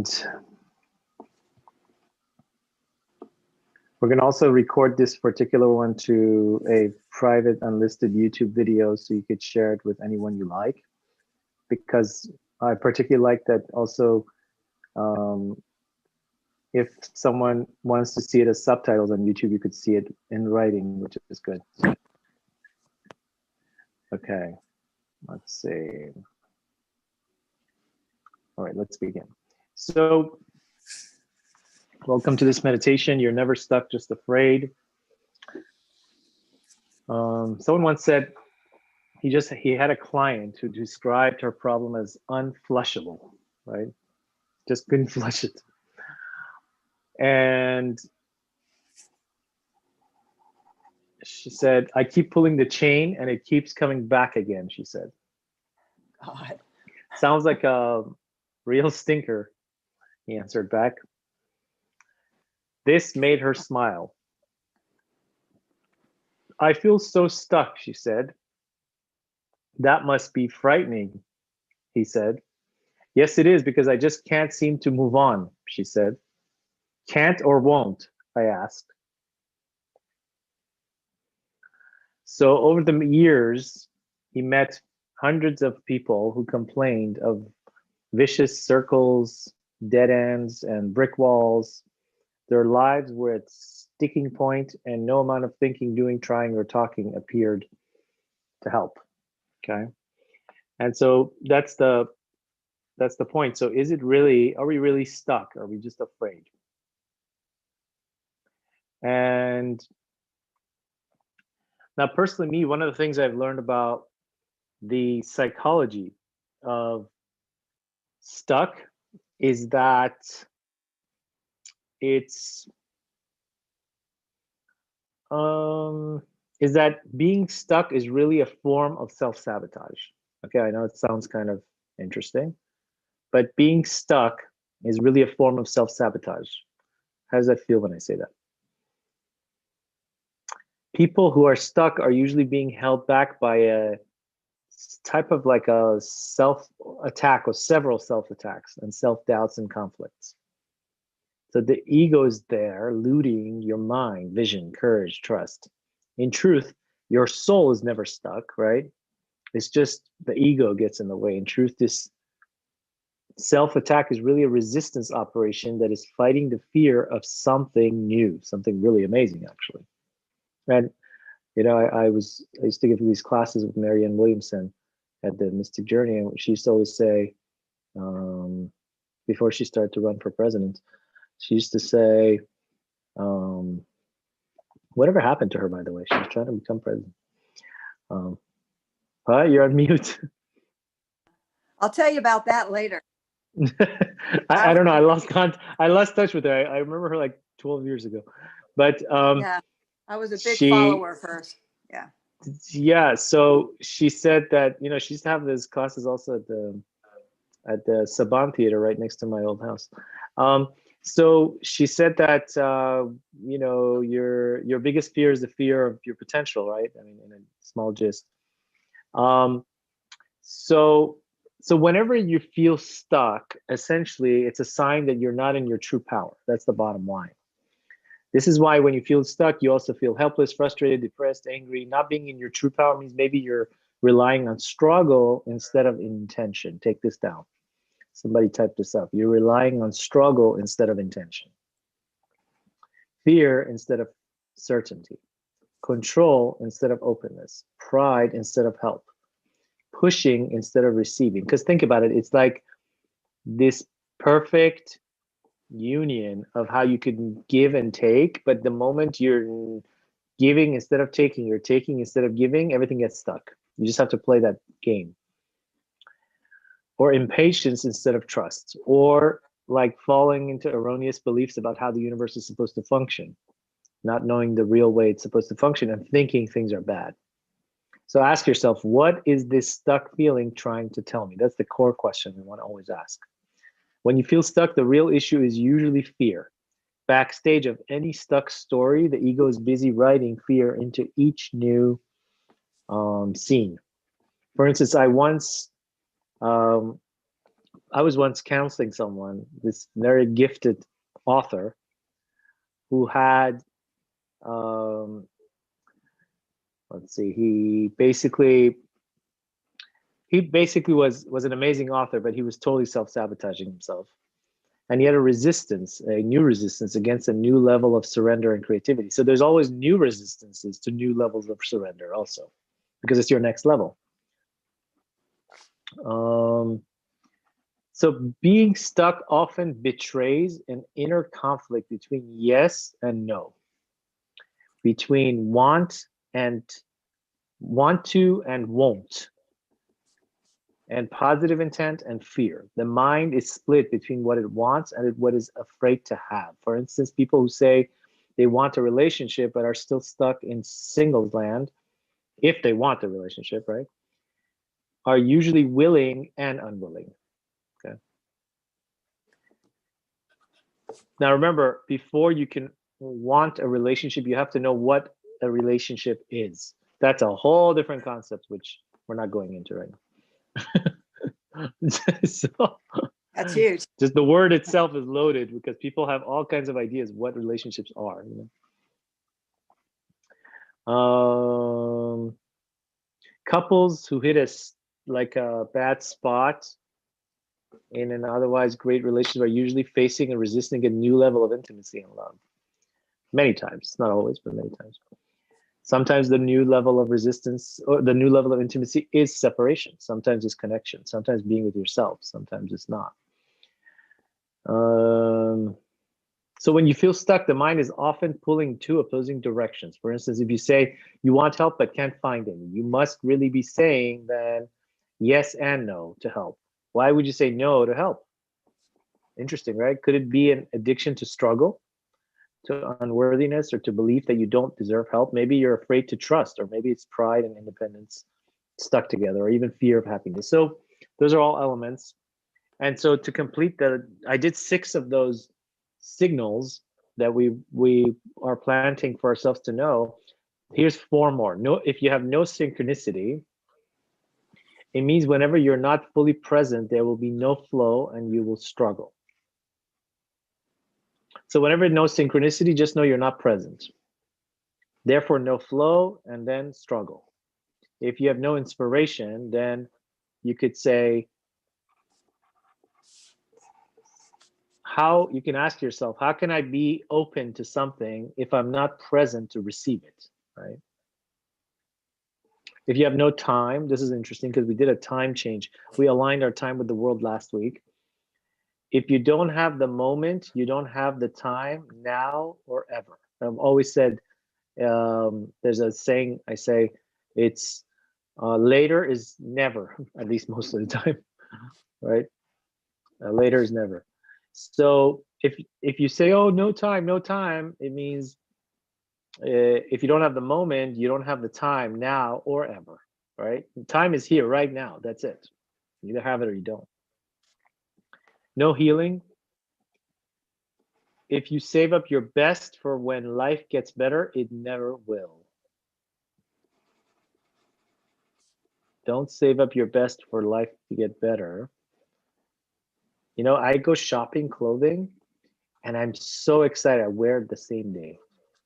And we're going to also record this particular one to a private unlisted YouTube video so you could share it with anyone you like, because I particularly like that also if someone wants to see it as subtitles on YouTube, you could see it in writing, which is good. Okay, let's see. All right, let's begin. So, welcome to this meditation. You're never stuck, just afraid. Someone once said he had a client who described her problem as unflushable, right? Just couldn't flush it. And she said, I keep pulling the chain and it keeps coming back again, she said. God. Sounds like a real stinker, he answered back. This made her smile. I feel so stuck, she said. That must be frightening, he said. Yes, it is, because I just can't seem to move on, she said. Can't or won't, I asked. So over the years, he met hundreds of people who complained of vicious circles, dead ends, and brick walls. Their lives were at sticking point, and no amount of thinking, doing, trying, or talking appeared to help. Okay, and so that's the point. So is it really? Are we really stuck? Are we just afraid? And now, personally, me, one of the things I've learned about the psychology of stuck is that being stuck is really a form of self-sabotage. Okay, I know it sounds kind of interesting, but being stuck is really a form of self-sabotage. How does that feel when I say that? People who are stuck are usually being held back by a type of like a self-attack or several self-attacks and self-doubts and conflicts. So the ego is there looting your mind, vision, courage, trust. In truth, your soul is never stuck, right? It's just the ego gets in the way. In truth, this self-attack is really a resistance operation that is fighting the fear of something new, something really amazing, actually. And you know, I used to give these classes with Marianne Williamson at the Mystic Journey, and she used to always say, before she started to run for president, she used to say, whatever happened to her, by the way? She was trying to become president. Hi, you're on mute. I'll tell you about that later. I don't know. I lost touch with her. I remember her like 12 years ago, but yeah, I was a big follower of hers. Yeah. Yeah. So she said that, you know, she used to have those classes also at the Saban Theater right next to my old house. So she said that, you know, your biggest fear is the fear of your potential, right? I mean, in a small gist. So whenever you feel stuck, essentially, it's a sign that you're not in your true power. That's the bottom line. This is why when you feel stuck, you also feel helpless, frustrated, depressed, angry. Not being in your true power means maybe you're relying on struggle instead of intention. Take this down. Somebody type this up. You're relying on struggle instead of intention. Fear instead of certainty. Control instead of openness. Pride instead of help. Pushing instead of receiving. Because think about it, it's like this perfect union of how you can give and take, but the moment you're giving instead of taking, you're taking instead of giving, everything gets stuck. You just have to play that game. Or impatience instead of trust, or like falling into erroneous beliefs about how the universe is supposed to function, not knowing the real way it's supposed to function and thinking things are bad. So ask yourself, what is this stuck feeling trying to tell me? That's the core question we want to always ask. When you feel stuck, the real issue is usually fear. Backstage of any stuck story, the ego is busy writing fear into each new scene. For instance, I once I was once counseling someone, this very gifted author, who had, let's see, he basically was an amazing author, but he was totally self-sabotaging himself. And he had a new resistance against a new level of surrender and creativity. So there's always new resistances to new levels of surrender also, because it's your next level. So being stuck often betrays an inner conflict between yes and no, between want to and won't, and positive intent and fear. The mind is split between what it wants and what it's afraid to have. For instance, people who say they want a relationship but are still stuck in singles land, if they want a relationship, right, are usually willing and unwilling. Okay. Now remember, before you can want a relationship, you have to know what a relationship is. That's a whole different concept, which we're not going into right now. So, That's huge. just the word itself is loaded because people have all kinds of ideas what relationships are. Couples who hit a bad spot in an otherwise great relationship are usually facing and resisting a new level of intimacy and love. Many times, not always, but many times. Sometimes the new level of resistance or the new level of intimacy is separation. Sometimes it's connection. Sometimes being with yourself. Sometimes it's not. So when you feel stuck, the mind is often pulling two opposing directions. For instance, if you say you want help but can't find any, you must really be saying then yes and no to help. Why would you say no to help? Interesting, right? Could it be an addiction to struggle, to unworthiness, or to belief that you don't deserve help? Maybe you're afraid to trust, or maybe it's pride and independence stuck together, or even fear of happiness. So those are all elements. And so to complete I did 6 of those signals that we are planting for ourselves to know. Here's 4 more. No, if you have no synchronicity, it means whenever you're not fully present, there will be no flow and you will struggle. So whenever no synchronicity, just know you're not present. Therefore, no flow, and then struggle. If you have no inspiration, then you could say, you can ask yourself, how can I be open to something if I'm not present to receive it, right? If you have no time, this is interesting because we did a time change. We aligned our time with the world last week. If you don't have the moment, you don't have the time now or ever. I've always said, there's a saying I say, it's later is never, at least most of the time, right? Later is never. So if you say, oh, no time, it means if you don't have the moment, you don't have the time now or ever, right? Time is here right now. That's it. You either have it or you don't. No healing. If you save up your best for when life gets better, it never will. Don't save up your best for life to get better. You know, I go shopping clothing and I'm so excited. I wear it the same day.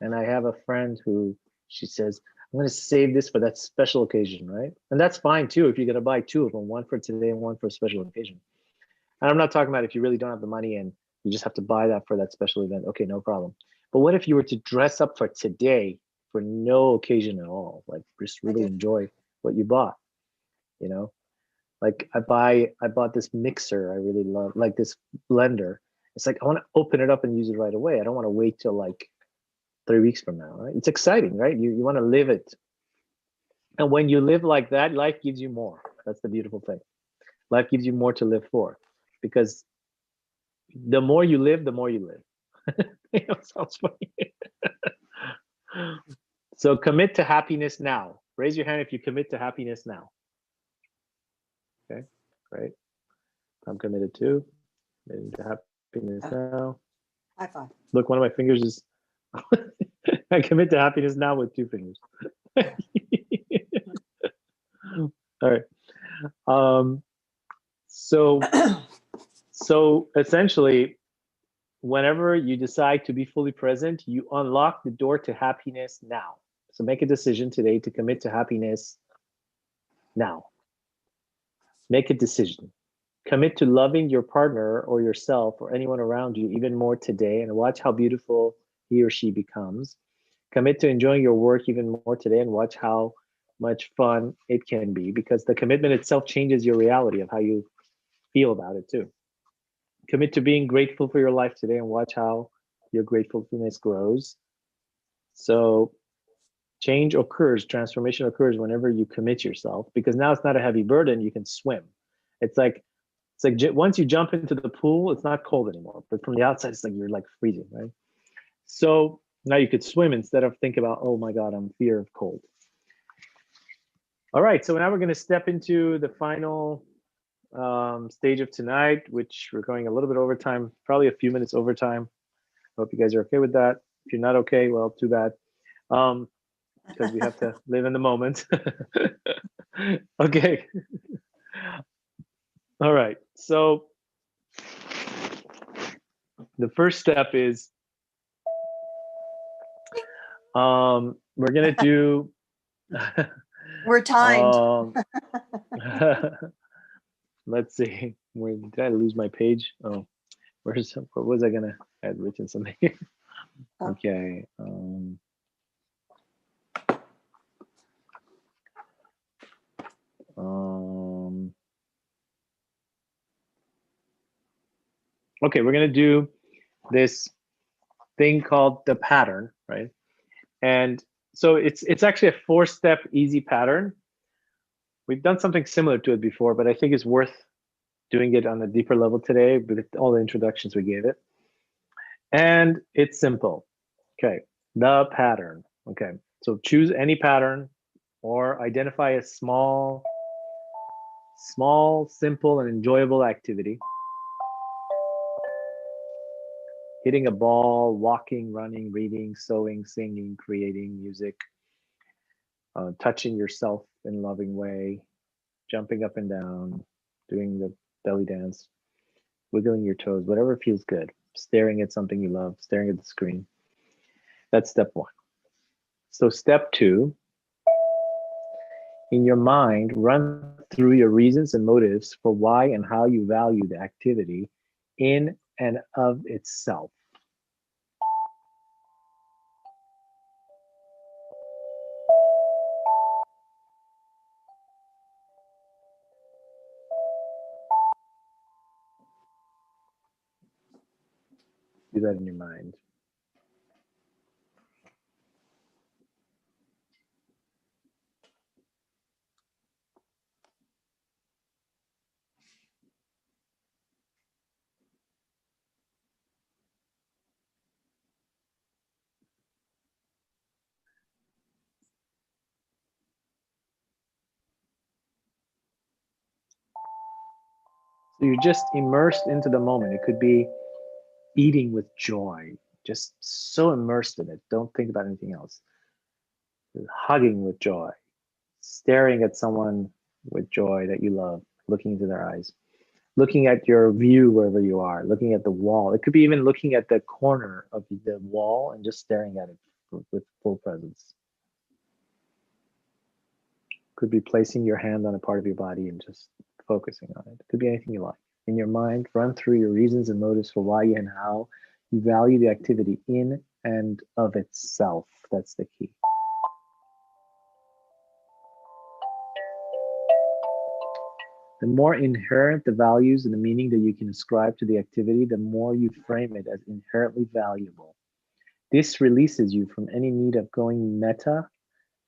And I have a friend who, she says, I'm going to save this for that special occasion, right? And that's fine too if you're going to buy 2 of them, one for today and one for a special occasion. And I'm not talking about if you really don't have the money and you just have to buy that for that special event. Okay, no problem. But what if you were to dress up for today for no occasion at all? Like just really enjoy what you bought, you know? Like I bought this mixer I really love, like this blender. It's like I want to open it up and use it right away. I don't want to wait till like 3 weeks from now, right? It's exciting, right? You want to live it. And when you live like that, life gives you more. That's the beautiful thing. Life gives you more to live for, because the more you live, the more you live. You know, sounds funny. So commit to happiness now. Raise your hand if you commit to happiness now. Okay, great. I'm committed to happiness now. High five. Look, one of my fingers is I commit to happiness now with 2 fingers. All right. So So essentially, whenever you decide to be fully present, you unlock the door to happiness now. So make a decision today to commit to happiness now. Make a decision. Commit to loving your partner or yourself or anyone around you even more today, and watch how beautiful he or she becomes. Commit to enjoying your work even more today, and watch how much fun it can be, because the commitment itself changes your reality of how you feel about it too. Commit to being grateful for your life today, and watch how your gratefulness grows. So change occurs, transformation occurs whenever you commit yourself, because now it's not a heavy burden. You can swim. It's like once you jump into the pool, it's not cold anymore. But from the outside, it's like you're like freezing, right? So now you could swim instead of think about, oh my God, I'm fear of cold. All right, so now we're going to step into the final stage of tonight, which we're going a little bit overtime, probably a few minutes overtime. Hope you guys are okay with that. If you're not okay, well, too bad. Because we have to live in the moment. Okay. All right. So the first step is we're gonna do. We're timed. Let's see. Where did I lose my page? Oh, what was I gonna? I had written something. Okay. Okay, we're gonna do this thing called the pattern, right? And so it's actually a 4-step easy pattern. We've done something similar to it before, but I think it's worth doing it on a deeper level today with all the introductions we gave it. And it's simple. Okay, the pattern. Okay, so choose any pattern or identify a small, simple, and enjoyable activity. Hitting a ball, walking, running, reading, sewing, singing, creating music, touching yourself in a loving way, jumping up and down, doing the belly dance, wiggling your toes, whatever feels good, staring at something you love, staring at the screen. That's step 1. So step 2, in your mind, run through your reasons and motives for why and how you value the activity in and of itself. Do that in your mind. So you're just immersed into the moment. It could be eating with joy, just so immersed in it. Don't think about anything else. Hugging with joy, staring at someone with joy that you love, looking into their eyes, looking at your view wherever you are, looking at the wall. It could be even looking at the corner of the wall and just staring at it with full presence. Could be placing your hand on a part of your body and just focusing on it. It could be anything you like. In your mind, run through your reasons and motives for why and how you value the activity in and of itself. That's the key. The more inherent the values and the meaning that you can ascribe to the activity, the more you frame it as inherently valuable. This releases you from any need of going meta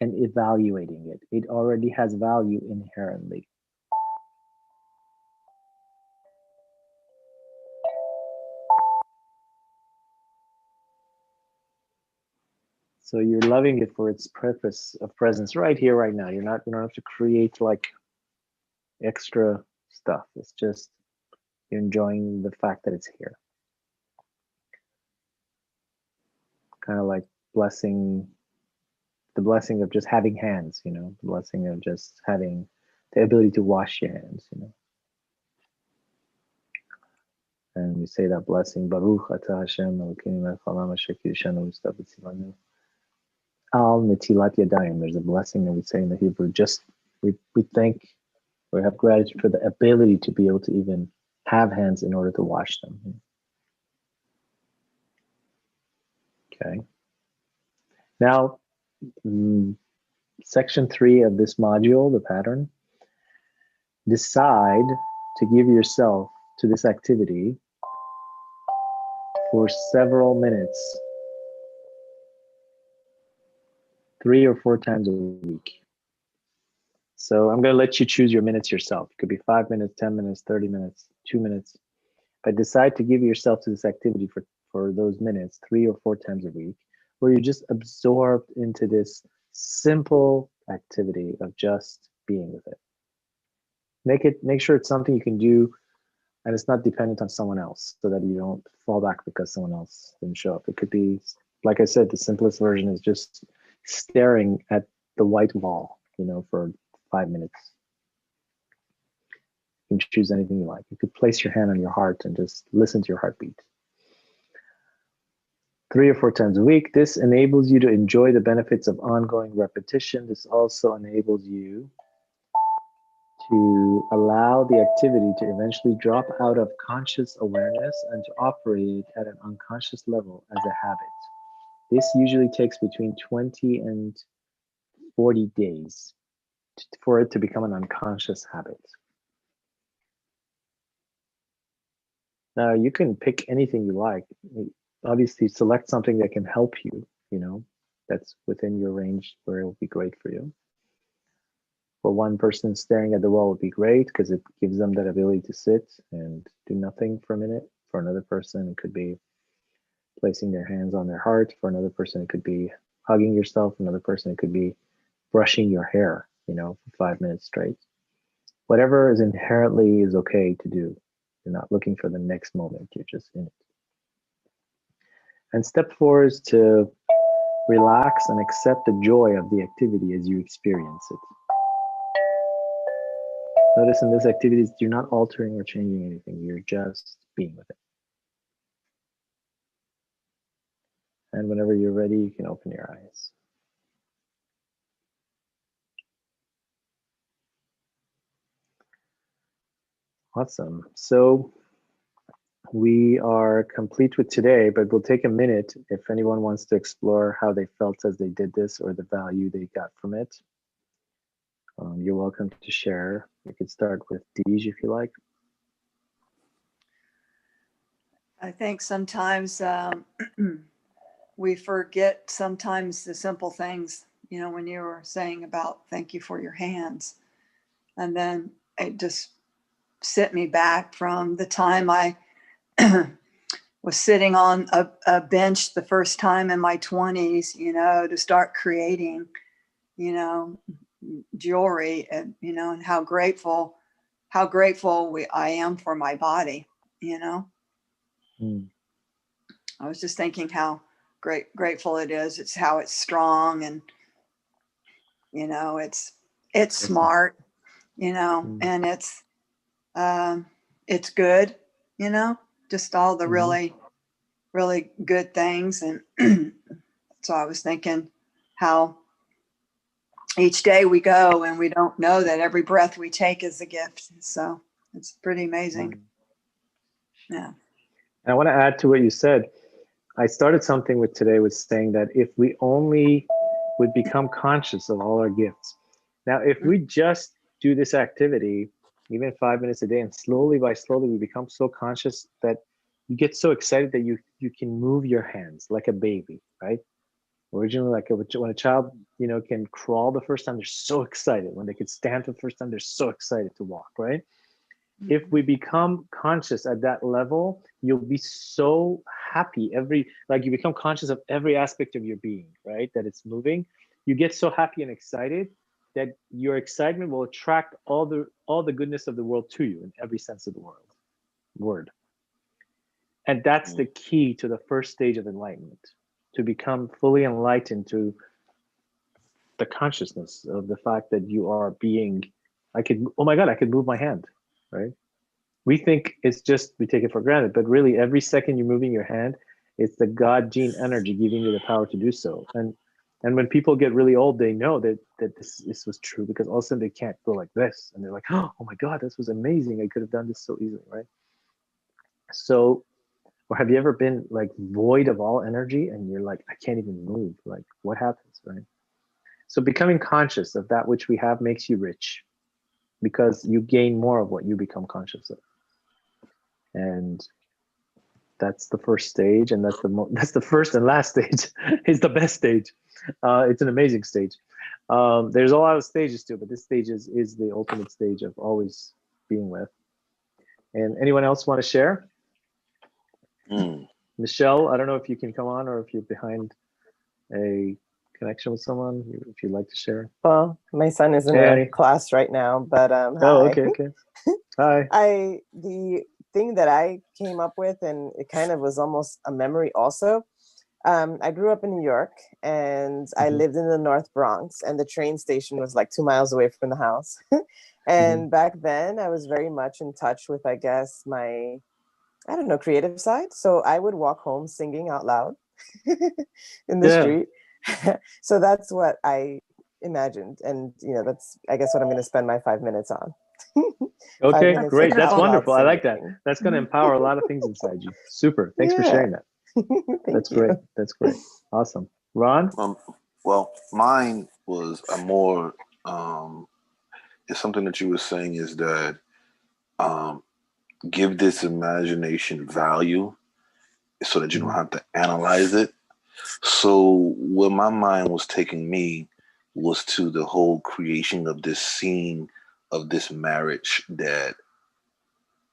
and evaluating it. It already has value inherently. So you're loving it for its purpose of presence right here, right now. You don't have to create like extra stuff. It's just you're enjoying the fact that it's here. Kind of like the blessing of just having hands, the blessing of just having the ability to wash your hands, And we say that blessing, Baruch atah Hashem Elokeinu melech haolam asher kiddushanu v'tzivanu b'tzivanu al netilat yadayim. There's a blessing that we say in the Hebrew. Just we thank, we have gratitude for the ability to be able to even have hands in order to wash them. Okay. Now, section 3 of this module, the pattern, decide to give yourself to this activity for several minutes, 3 or 4 times a week. So I'm going to let you choose your minutes yourself. It could be 5 minutes, 10 minutes, 30 minutes, 2 minutes. But decide to give yourself to this activity for those minutes, 3 or 4 times a week, where you're just absorbed into this simple activity of just being with it. Make sure it's something you can do and it's not dependent on someone else, so that you don't fall back because someone else didn't show up. It could be, like I said, the simplest version is just staring at the white wall, for 5 minutes. You can choose anything you like. You could place your hand on your heart and just listen to your heartbeat. 3 or 4 times a week. This enables you to enjoy the benefits of ongoing repetition. This also enables you to allow the activity to eventually drop out of conscious awareness and to operate at an unconscious level as a habit. This usually takes between 20 and 40 days for it to become an unconscious habit. Now, you can pick anything you like. Obviously, select something that can help you, that's within your range where it will be great for you. For one person, staring at the wall would be great because it gives them that ability to sit and do nothing for a minute. For another person, it could be placing their hands on their heart. For another person, it could be hugging yourself. Another person, it could be brushing your hair, for 5 minutes straight. Whatever is inherently is okay to do. You're not looking for the next moment. You're just in it. And step 4 is to relax and accept the joy of the activity as you experience it. Notice in this activity, you're not altering or changing anything. You're just being with it. And whenever you're ready, you can open your eyes. Awesome. So we are complete with today, but we'll take a minute if anyone wants to explore how they felt as they did this or the value they got from it. You're welcome to share. You could start with Deej if you like. I think sometimes we forget sometimes the simple things, when you were saying about thank you for your hands. And then it just sent me back from the time I was sitting on a bench the first time in my 20s, to start creating, jewelry and, and how grateful I am for my body, I was just thinking how grateful it is. It's how it's strong and, it's smart, and it's good, just all the really, really good things. And so I was thinking how each day we go and we don't know that every breath we take is a gift. So it's pretty amazing. Yeah. And I want to add to what you said. I started something with today with saying that if we only would become conscious of all our gifts. Now, if we just do this activity, even 5 minutes a day, and slowly we become so conscious that you get so excited that you can move your hands like a baby, right? Originally, like when a child, can crawl the first time, they're so excited. When they can stand for the first time, they're so excited to walk, right? If we become conscious at that level, you'll be so happy. You become conscious of every aspect of your being, right? That it's moving. You get so happy and excited that your excitement will attract all the goodness of the world to you in every sense of the word. And that's the key to the first stage of enlightenment, to become fully enlightened to the consciousness of the fact that you are being, I could move my hand, right? we think it's just, we take it for granted, but really every second you're moving your hand, it's the God gene energy giving you the power to do so. And when people get really old, they know that this was true, because all of a sudden they can't go like this, and they're like, oh my God, this was amazing, I could have done this so easily, right? So, or have you ever been like void of all energy and you're like, I can't even move, like what happens, right? So becoming conscious of that which we have makes you rich, because you gain more of what you become conscious of. And that's the first stage, and that's the first and last stage. Is the best stage. It's an amazing stage. There's a lot of stages too, but this stage is the ultimate stage of always being with. And anyone else want to share? Michelle, I don't know if you can come on, or if you're behind a connection with someone, if you'd like to share. Well, my son is in a class right now, but Oh, hi. okay. Hi. The thing that I came up with, and it kind of was almost a memory also. I grew up in New York, and I lived in the North Bronx, and the train station was like 2 miles away from the house. And back then I was very much in touch with, I guess, my, I don't know, creative side. So I would walk home singing out loud in the street. So that's what I imagined. And, you know, that's, I guess, what I'm going to spend my 5 minutes on. Okay, great. That's wonderful. I like that. That's going to empower a lot of things inside you. Super. Thanks for sharing that. That's great. That's great. Awesome. Ron? Well, mine was a more, it's something that you were saying, is that give this imagination value so that you don't have to analyze it. So where my mind was taking me was to the whole creation of this scene of this marriage that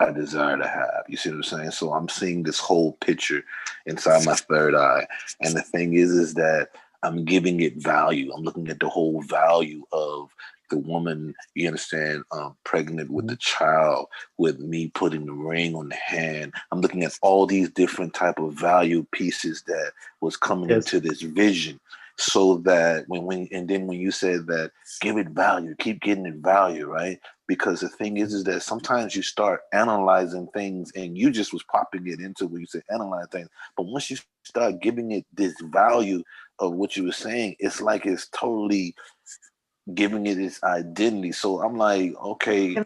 I desire to have. You see what I'm saying? So I'm seeing this whole picture inside my third eye. And the thing is that I'm giving it value. I'm looking at the whole value of the woman, you understand, pregnant with the child, with me putting the ring on the hand. I'm looking at all these different type of value pieces that was coming into this vision. So that when you said that, give it value, keep getting it value, right? Because the thing is that sometimes you start analyzing things, and you just was popping it into when you say analyze things. But once you start giving it this value of what you were saying, it's like it's totally giving it its identity. So I'm like, okay,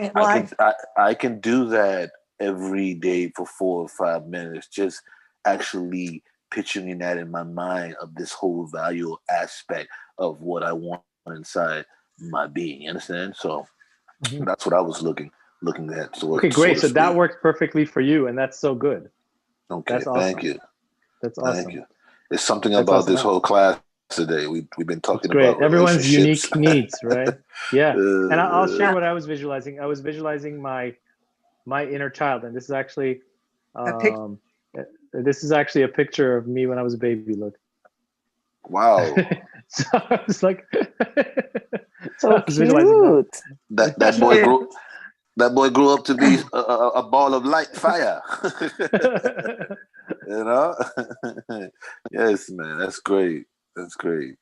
I can do that every day for 4 or 5 minutes, just actually picturing that in my mind of this whole value aspect of what I want inside my being. You understand? So that's what I was looking at. So okay, great. So that works perfectly for you, and that's so good. Okay, that's awesome. Thank you. That's awesome. Thank you. It's something about this whole class today. We've been talking about everyone's unique needs, right? Yeah. And I'll share what I was visualizing. I was visualizing my inner child, and this is actually a picture of me when I was a baby. Look. Wow. So I was like, so cute. That boy grew up to be a ball of light fire. You know? Yes, man. That's great. That's great.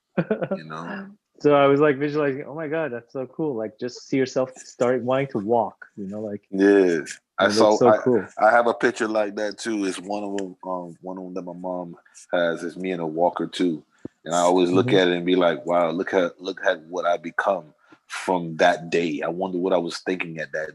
You know? So I was like visualizing, oh my God, that's so cool. Like just see yourself start wanting to walk, you know, like. Yeah. Cool. I have a picture like that too. It's one of them that my mom has. It's me in a walker too. And I always look at it and be like, wow, look at what I become from that day. I wonder what I was thinking at that